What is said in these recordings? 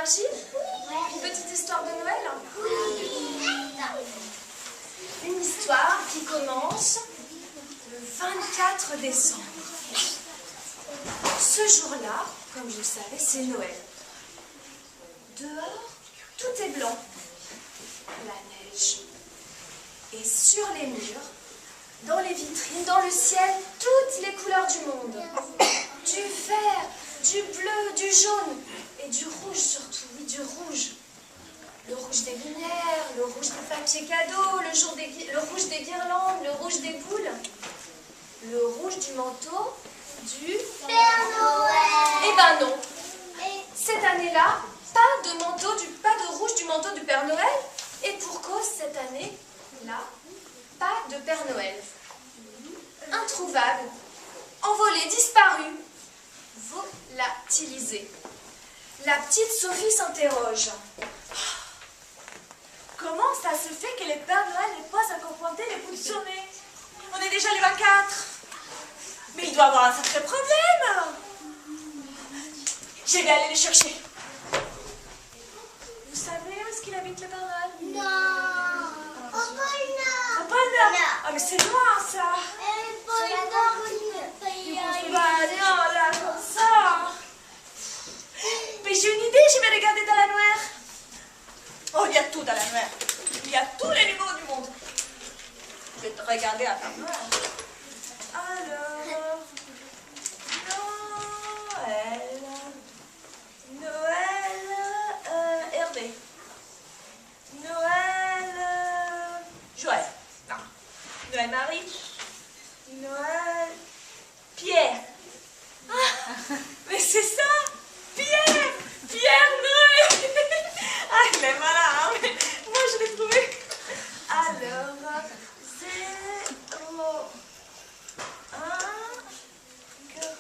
énergie? Une petite histoire de Noël? Une histoire qui commence le 24 décembre. Ce jour-là, comme je le savais, c'est Noël. Dehors, tout est blanc. La neige. Et sur les murs, dans les vitrines, dans le ciel, toutes les couleurs du monde. Du vert, du bleu, du jaune et du rouge surtout, oui, du rouge. Le rouge des lumières, le rouge des papiers cadeaux, le rouge des guirlandes, le rouge des boules, le rouge du manteau du Père Noël. Eh ben non. Cette année-là, pas de rouge du manteau du Père Noël. Et pour cause, cette année-là, pas de Père Noël. Introuvable, envolé, disparu, volatilisé. La petite Sophie s'interroge. Comment ça se fait que les Pères Noël n'est pas encore pointé les bouts de sommet? On est déjà les 24. Mais il doit avoir un sacré problème. Je vais aller les chercher. Vous savez où est-ce qu'il habite le Père Noël? Non. Au pôle Nord. Au pôle Nord. Ah mais c'est loin ça. Le pôle Nord, on peut y aller. Bah non, là, comme ça. Mais j'ai une idée, je vais regarder dans la noire. Oh, il y a tout dans la noire. Il y a tous les numéros du monde. Je vais te regarder à la noire. Alors, Noël, Hervé. Noël, Joël. Non. Noël Marie. Noël, Pierre. Ah, mais c'est ça, Pierre Noël. Ah, il est malin, hein, mais moi je l'ai trouvé. Alors, 0, 1, 40,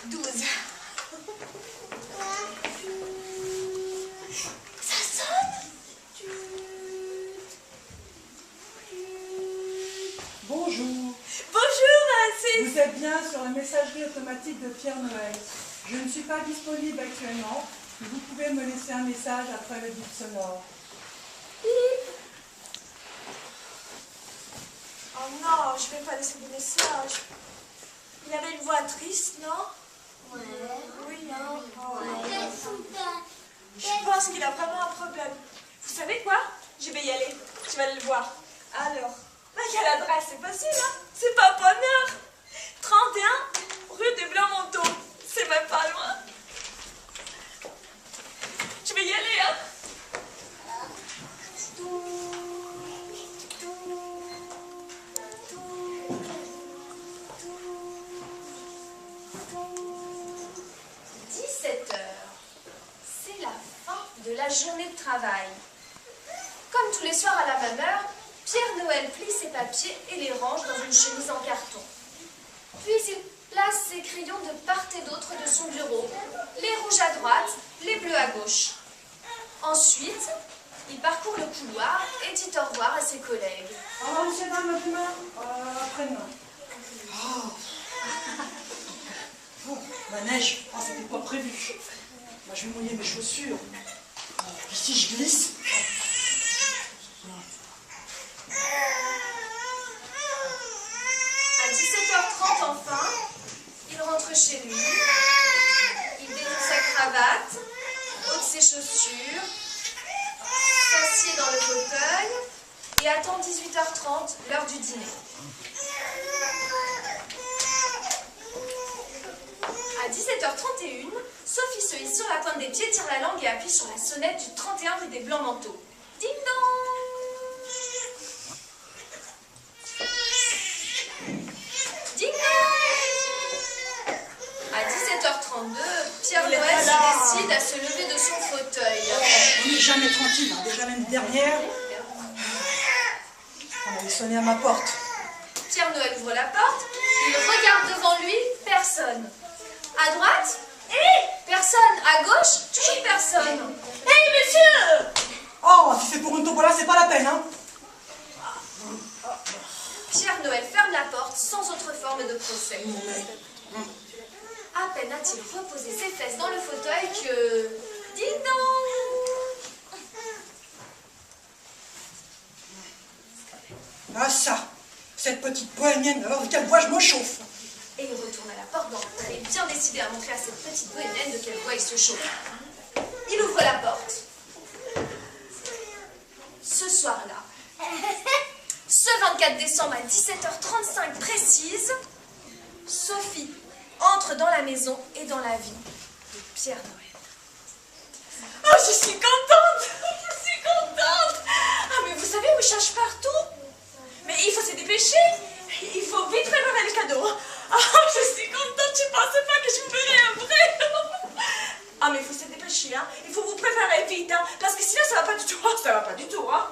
12. Ça sonne. Bonjour. Bonjour, c'est... Vous êtes bien sur la messagerie automatique de Pierre Noël. Je ne suis pas disponible actuellement, mais vous pouvez me laisser un message après le bip sonore. Oh non, je vais pas laisser des messages. Il avait une voix triste, non? Ouais. Oui, non? Oh. Quel soudain. Je pense qu'il a vraiment un problème. Vous savez quoi? Je vais y aller. Je vais aller le voir. Alors, quelle adresse? C'est facile, hein? C'est pas Bonheur. 31 rue des Blancs-Manteaux. C'est même pas loin. Je vais y aller, hein? De la journée de travail. Comme tous les soirs à la même heure, Pierre Noël plie ses papiers et les range dans une chemise en carton. Puis il place ses crayons de part et d'autre de son bureau, les rouges à droite, les bleus à gauche. Ensuite, il parcourt le couloir et dit au revoir à ses collègues. Au revoir, monsieur, dame, demain, après-demain. La neige, c'était pas prévu. Moi, je vais mouiller mes chaussures. Ici, je glisse. À 17h30, enfin, il rentre chez lui. Il déroule sa cravate, ôte ses chaussures, s'assied dans le fauteuil et attend 18h30, l'heure du dîner. À 17h31, Sophie se hisse sur la pointe des pieds, tire la langue et appuie sur la sonnette du 31 rue des Blancs-Manteaux. Ding dong! Ding dong! À 17h32, Pierre Noël se décide à se lever de son fauteuil. On n'est jamais tranquille, hein. Déjà l'année dernière, on avait sonné à ma porte. Pierre Noël ouvre la porte, il regarde devant lui, personne. À droite, personne. À gauche, toujours personne. Hey, monsieur! si c'est pour une tombola, c'est pas la peine, hein. Pierre Noël ferme la porte sans autre forme de procès. À peine a-t-il reposé ses fesses dans le fauteuil que... Dis donc! Ah ça, cette petite bohémienne, alors de quelle voix je me chauffe. Et il retourne à la porte d'entrée, bien décidé à montrer à cette petite bohémienne de quelle voix il se chauffe. Il ouvre la porte. Ce soir-là, ce 24 décembre à 17h35 précise, Sophie entre dans la maison et dans la vie de Pierre Noël. Oh, je suis contente! Je suis contente! Ah, mais vous savez où il cherche partout? Mais il faut se dépêcher! Il faut vite préparer le cadeau! Ah, je suis contente! Je pensais pas que je ferais un vrai! Ah, mais il faut se dépêcher, hein! Il faut vous préparer vite, hein! Parce que sinon, ça va pas du tout! Ça va pas du tout, hein!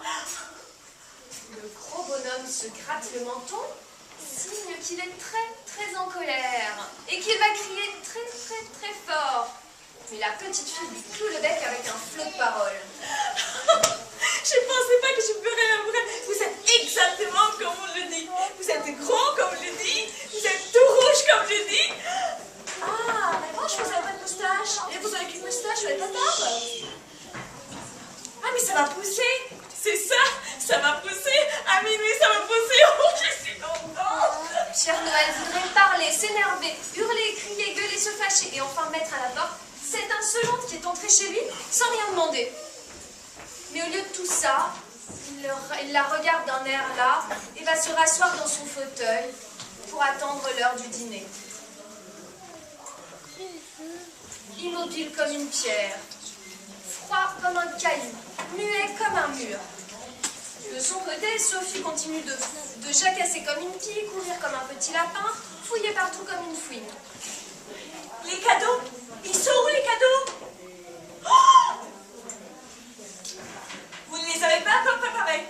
Le gros bonhomme se gratte le menton, signe qu'il est très en colère et qu'il va crier très fort. Mais la petite fille lui cloue le bec avec un flot de paroles. Je ne pensais pas que je ferais un vrai. Vous êtes exactement comme on le dit. Vous êtes gros comme je le dis. Vous êtes tout rouge comme je dis. Ah, mais moi, je vous avais pas de moustache. Et vous avez qu'une moustache, vous n'avez pas d'arbre. Ah, mais ça va pousser. C'est ça, ça va pousser. À minuit, ça va pousser. Oh, je suis contente. Pierre Noël voudrait parler, s'énerver, hurler, crier, gueuler, se fâcher et enfin mettre à la porte cette insolente qui est entrée chez lui sans rien demander. Mais au lieu de tout ça, il la regarde d'un air là et va se rasseoir dans son fauteuil pour attendre l'heure du dîner. Immobile comme une pierre, froid comme un caillou, muet comme un mur. De son côté, Sophie continue de jacasser comme une pie, courir comme un petit lapin, fouiller partout comme une fouine. Les cadeaux? Ils sont où les cadeaux? Oh, vous ne les avez pas encore préparés?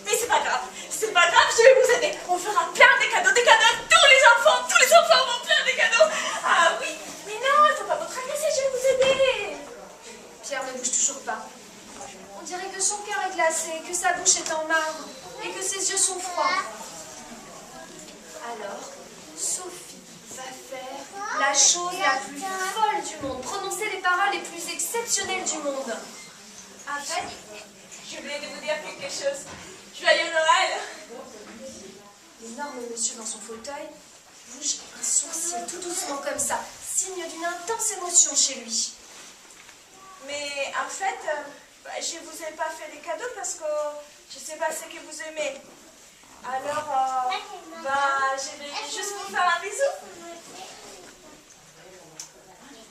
Mais c'est pas grave, je vais vous aider. On fera plein de cadeaux à tous les enfants vont plein de cadeaux. Ah oui, mais non, il ne faut pas vous tracasser, je vais vous aider. Pierre ne bouge toujours pas. On dirait que son cœur est glacé, que sa bouche est en marbre et que ses yeux sont froids. Alors, Sophie va faire la chose la plus folle du monde, prononcer les paroles les plus exceptionnelles du monde. En fait, je voulais vous dire quelque chose. Joyeux Noël! L'énorme monsieur dans son fauteuil bouge un sourcil tout doucement comme ça, signe d'une intense émotion chez lui. Mais en fait, je vous ai pas fait des cadeaux parce que je sais pas ce que vous aimez. Alors, je vais juste vous faire un bisou.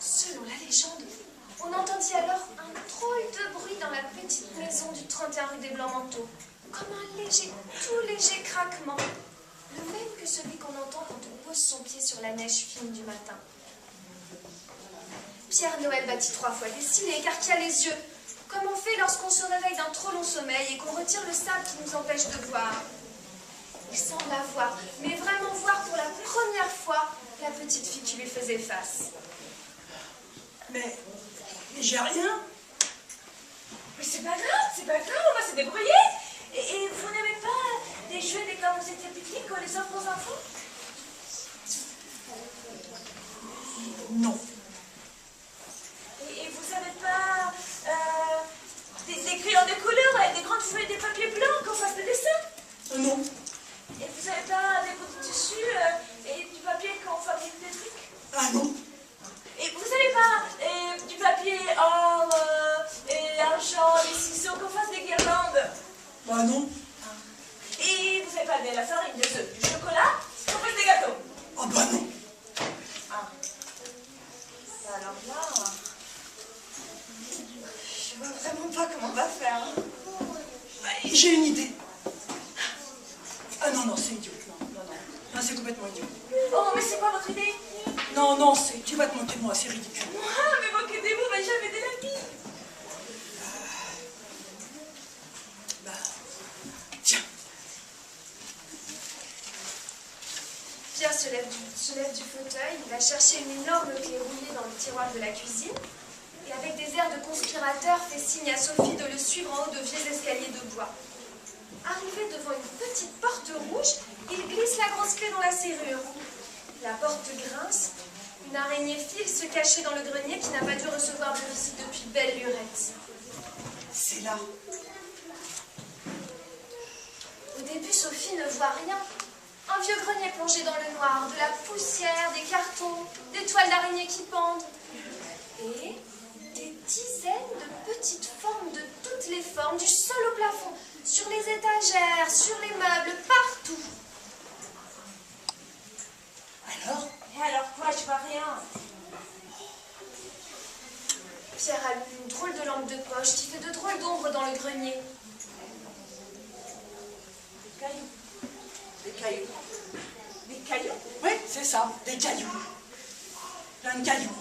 Selon la légende, on entendit alors un drôle de bruit dans la petite maison du 31 rue des Blancs-Manteaux, comme un tout léger craquement, le même que celui qu'on entend quand on pose son pied sur la neige fine du matin. Pierre Noël battit 3 fois des cils et écarquilla les yeux, comme on fait lorsqu'on se réveille d'un trop long sommeil et qu'on retire le sable qui nous empêche de voir. Il sembla voir, mais vraiment voir pour la première fois, la petite fille qui lui faisait face. Mais j'ai rien. Mais c'est pas grave, on va se débrouiller. Et vous n'aimez pas des jeux dès quand vous étiez petits qu'on les offre aux enfants? Non. Et vous n'avez pas des crayons de couleur et des grandes feuilles de papier blanc qu'on fasse des dessins? Non. Et vous n'avez pas des petits tissus et du papier qu'on fabrique des trucs? Ah non. Et vous n'avez pas du papier or et argent, des ciseaux qu'on fasse des guirlandes? Ah non. Et vous n'avez pas de la farine, des œufs, du chocolat qu'on fasse des gâteaux? Ah bah non. Ah. Alors là, je vois vraiment pas comment on va faire. J'ai une idée. Ah non, c'est idiot. Non, c'est complètement idiot. Oh, mais c'est quoi votre idée? Non, tu vas te moquer de moi, c'est ridicule. Ah, mais moquez-vous, mais j'avais des habits. Tiens. Pierre se lève du fauteuil, il va chercher une énorme clé roulée dans le tiroir de la cuisine et avec des airs de conspirateur fait signe à Sophie de le suivre en haut de vieux escaliers de bois. Arrivé devant une petite porte rouge, il glisse la grosse clé dans la serrure. La porte grince. Une araignée file se cacher dans le grenier qui n'a pas dû recevoir de visite depuis belle lurette. C'est là. Au début, Sophie ne voit rien. Un vieux grenier plongé dans le noir, de la poussière, des cartons, des toiles d'araignée qui pendent. Et des dizaines de petites formes de toutes les formes, du sol au plafond, sur les étagères, sur les meubles, partout. Alors? Et alors quoi, je vois rien. Pierre allume une drôle de lampe de poche qui fait de drôles d'ombres dans le grenier. Des cailloux. Des cailloux. Des cailloux? Oui, c'est ça, des cailloux. Plein de cailloux.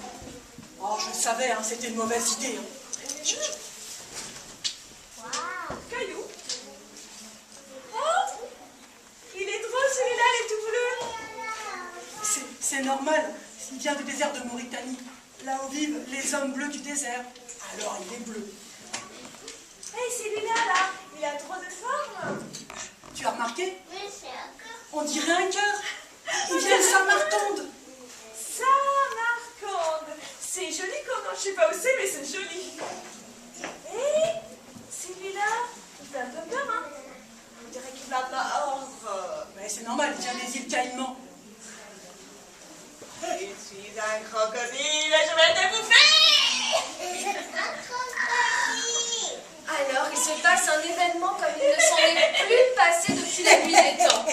Oh, je le savais, hein, c'était une mauvaise idée. Hein. Cailloux? Oh! Il est drôle celui-là, il est tout bleu. C'est normal, il vient du désert de Mauritanie, là où vivent les hommes bleus du désert. Alors il est bleu. Hé, celui-là, là, il a trop de forme. Tu as remarqué? Oui, c'est un cœur. On dirait un cœur. Il vient de Samarcande. Samarcande. C'est joli comme nom, je sais pas où c'est, mais c'est joli. Hé, celui-là, il fait un peu peur, hein. On dirait qu'il va mordre. Mais c'est normal, il vient des îles Caïmans. Je suis un crocodile, je vais te bouffer. Un crocodile. Alors, il se passe un événement comme il ne s'en est plus passé depuis la nuit des temps.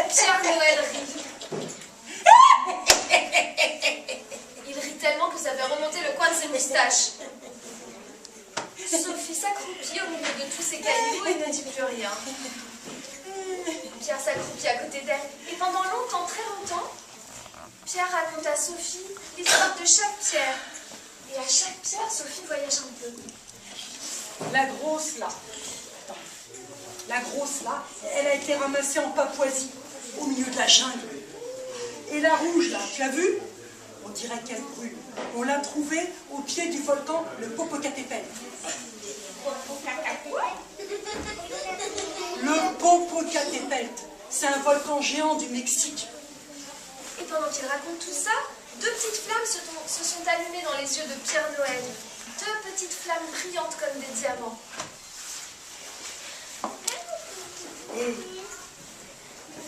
Pierre Noël rit. Il rit tellement que ça fait remonter le coin de ses moustaches. Sophie s'accroupit au milieu de tous ces cailloux et ne dit plus rien. Pierre s'accroupit à côté d'elle et pendant longtemps, très longtemps, Pierre raconte à Sophie l'histoire de chaque pierre. Et à chaque pierre, Sophie voyage un peu. La grosse là. Attends. La grosse là, elle a été ramassée en Papouasie, au milieu de la jungle. Et la rouge là, tu as vu? On dirait qu'elle brûle. On l'a trouvée au pied du volcan, le Popocatépetl. Le Popocatépetl, c'est un volcan géant du Mexique. Et pendant qu'il raconte tout ça, deux petites flammes se sont allumées dans les yeux de Pierre Noël. Deux petites flammes brillantes comme des diamants.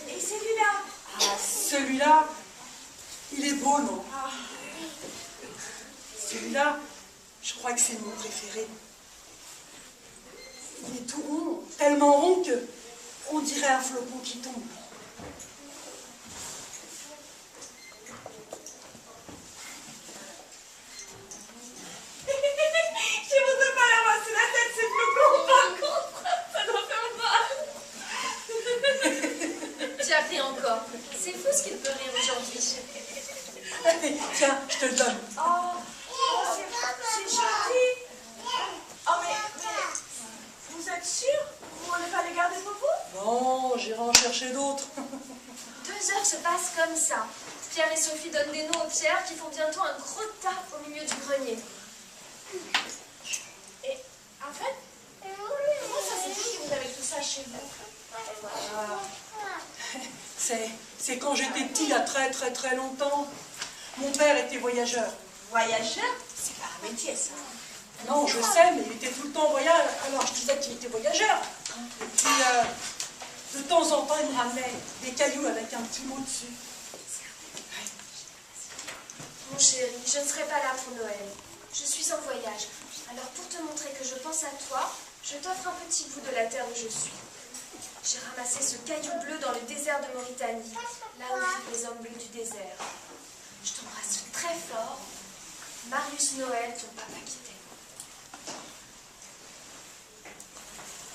Et celui-là? Ah, celui-là, il est beau, non? Celui-là, je crois que c'est mon préféré. Il est tout rond, tellement rond que on dirait un flocon qui tombe. Je voudrais pas la ramasser la tête, c'est flocon, par contre, ça doit faire mal. Pierre rit encore. C'est fou ce qu'il peut rire aujourd'hui. Tiens, je te le donne. Oh, c'est gentil. Oh, mais vous êtes sûr? Vous voulez pas les garder pour vous? Non, j'irai en chercher d'autres. 2 heures se passent comme ça. Pierre et Sophie donnent des noix aux pierres qui font bientôt un gros tas au milieu du grenier. Et en fait, comment ça se fait que vous avez tout ça chez vous? C'est quand j'étais petit, il y a très très très longtemps. Mon père était voyageur. Voyageur? C'est pas un métier, ça. Non, je sais, mais il était tout le temps en voyage. Alors je disais qu'il était voyageur. Et puis, de temps en temps, il me ramenait des cailloux avec un petit mot dessus. Mon chéri, je ne serai pas là pour Noël. Je suis en voyage. Alors pour te montrer que je pense à toi, je t'offre un petit bout de la terre où je suis. J'ai ramassé ce caillou bleu dans le désert de Mauritanie, là où vivent les hommes bleus du désert. Je t'embrasse très fort. Marius Noël, ton papa qui t'aime.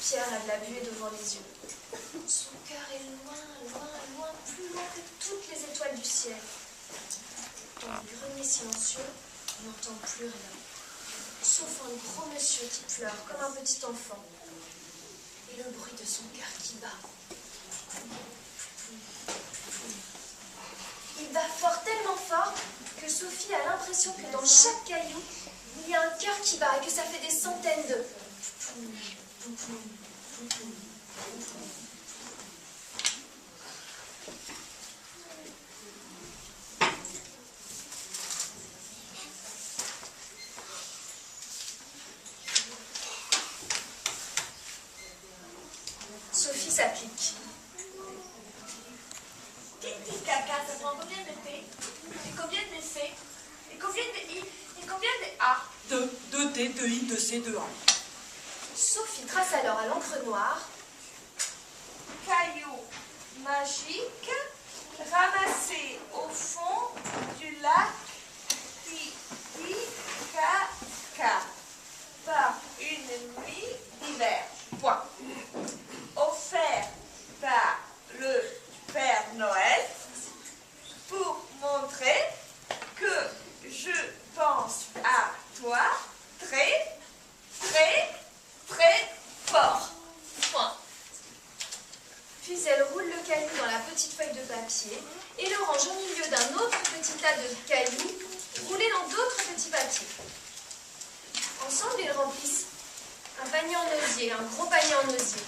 Pierre a de la buée devant les yeux. Son cœur est loin, loin, loin, plus loin que toutes les étoiles du ciel. Dans le grenier silencieux, on n'entend plus rien, sauf un gros monsieur qui pleure comme un petit enfant. Et le bruit de son cœur qui bat. Il bat fort, tellement fort, que Sophie a l'impression que dans chaque caillou, il y a un cœur qui bat et que ça fait des centaines de... Sophie s'applique. Titi caca, ça prend combien de T? Et combien de C? Et combien de I? Et combien de A? 2 T, 2 I, 2 C, 2 A. Sophie trace alors à l'encre noire Caillou magique ramassé au fond du lac Titi caca par une nuit d'hiver. Point. Offert par le Père Noël pour montrer que je pense à toi très, très, très fort. Point. Puis elle roule le caillou dans la petite feuille de papier et le range au milieu d'un autre petit tas de cailloux roulés dans d'autres petits papiers. Ensemble, ils remplissent un panier en osier, un gros panier en osier.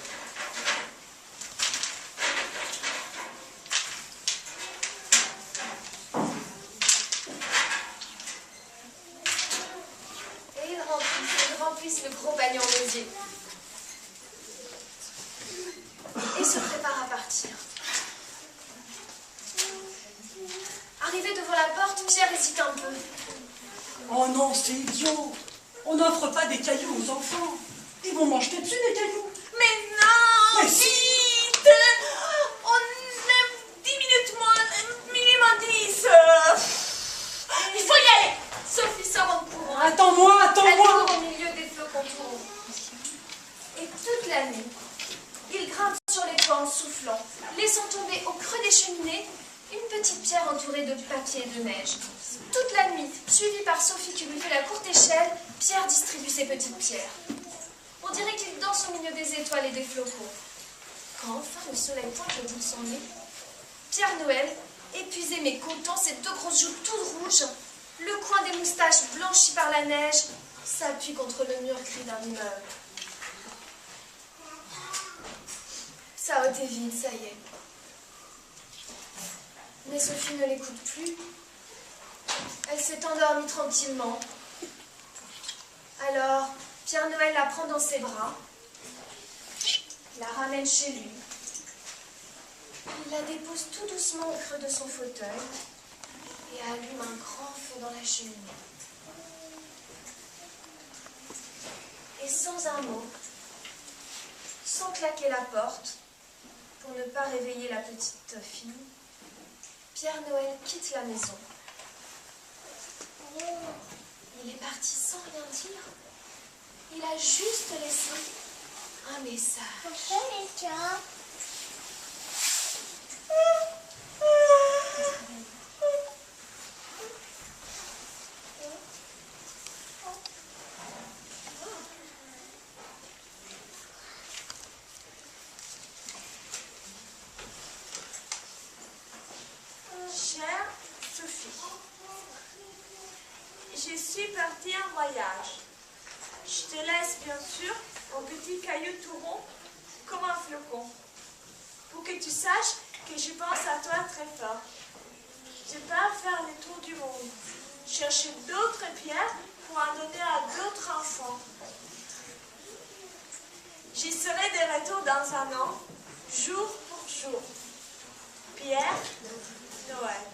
Et ils remplissent le gros panier en osier. Et se préparent à partir. Arrivé devant la porte, Pierre hésite un peu. Oh non, c'est idiot. On n'offre pas des cailloux aux enfants. Ils vont manger dessus, les cailloux. Mais non, Mais si. vite. On est 10 minutes moins, minimum 10. Il faut y aller. Sophie sort en courant. Attends-moi, Elle attends-moi. court au milieu des flocons tourants. Et toute la nuit, il grimpe sur les toits en soufflant, laissant tomber au creux des cheminées une petite pierre entourée de papier et de neige. Toute la nuit, suivi par Sophie qui lui fait la courte échelle, Pierre distribue ses petites pierres. On dirait qu'il danse au milieu des étoiles et des flocons. Quand enfin le soleil pointe le bout de son nez, Pierre Noël, épuisé mais content, ses deux grosses joues toutes rouges, le coin des moustaches blanchies par la neige, s'appuie contre le mur gris d'un immeuble. Sa hotte est vide, ça y est. Mais Sophie ne l'écoute plus. Elle s'est endormie tranquillement. Alors, Pierre Noël la prend dans ses bras, la ramène chez lui. Il la dépose tout doucement au creux de son fauteuil et allume un grand feu dans la cheminée. Et sans un mot, sans claquer la porte, pour ne pas réveiller la petite fille, Pierre Noël quitte la maison. Il est parti sans rien dire. Il a juste laissé un message. Pourquoi les chats? Chère Sophie, je suis partie en voyage. Je te laisse bien sûr un petit caillou tout rond comme un flocon. Pour que tu saches que je pense à toi très fort. Je pars faire le tour du monde. Chercher d'autres pierres pour en donner à d'autres enfants. J'y serai de retour dans un an, jour pour jour. Pierre Noël.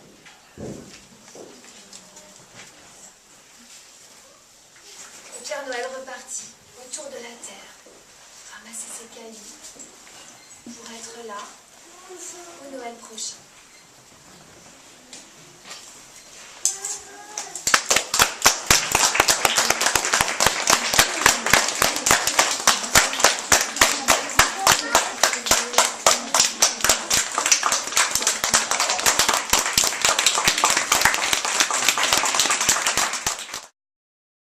Et Pierre Noël repartit autour de la terre, ramasser ses cailloux pour être là au Noël prochain.